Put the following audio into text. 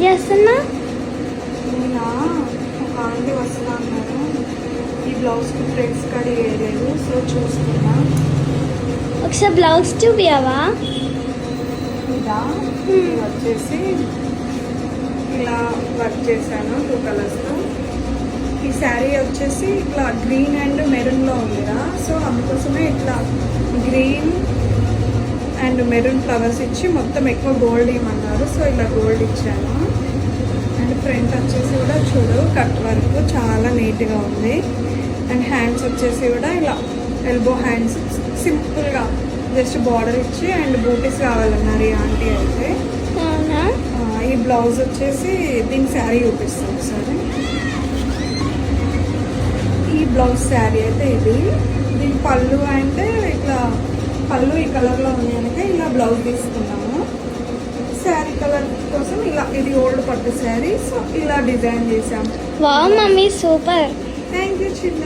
చేస్తున్నా? నేనా ఒక ఆంటీ వస్తా అన్నారు, ఈ బ్లౌజ్కి థ్రెడ్స్ కడి వేయలేదు, సో చూస్తున్నా. ఒకసారి బ్లౌజ్ చూపియావా? ఇదా ఇది వచ్చేసి ఇలా వర్క్ చేశాను 2 కలర్స్తో. ఈ శారీ వచ్చేసి ఇట్లా గ్రీన్ అండ్ మెరూన్లో ఉందిరా, సో అందుకోసమే ఇట్లా గ్రీన్ అండ్ మెరూన్ ఫ్లవర్స్ ఇచ్చి మొత్తం ఎక్కువ గోల్డ్ ఇవ్వమన్నారు, సో ఇలా గోల్డ్ ఇచ్చాను. అండ్ ఫ్రంట్ వచ్చేసి కూడా చూడు కట్ వర్క్ చాలా నీట్గా ఉంది. అండ్ హ్యాండ్స్ వచ్చేసి కూడా ఇలా ఎల్బో హ్యాండ్స్ సింపుల్గా జస్ట్ బార్డర్ ఇచ్చి అండ్ బూటీస్ కావాలన్నారు ఈ ఆంటీ అయితే. అవునా? ఈ బ్లౌజ్ వచ్చేసి దీని శారీ చూపిస్తుంది సరే. ఈ బ్లౌజ్ శారీ అయితే ఇది, దీని పళ్ళు అంటే ఇట్లా పళ్ళు ఈ కలర్లో ఉంది కనుక ఇలా బ్లౌజ్ తీసుకున్నాము. శారీ కలర్ కోసం ఇలా ఇది ఓల్డ్ పట్టు శారీ, సో ఇలా డిజైన్ చేసాము. Wow mummy super. Thank you చిన్న.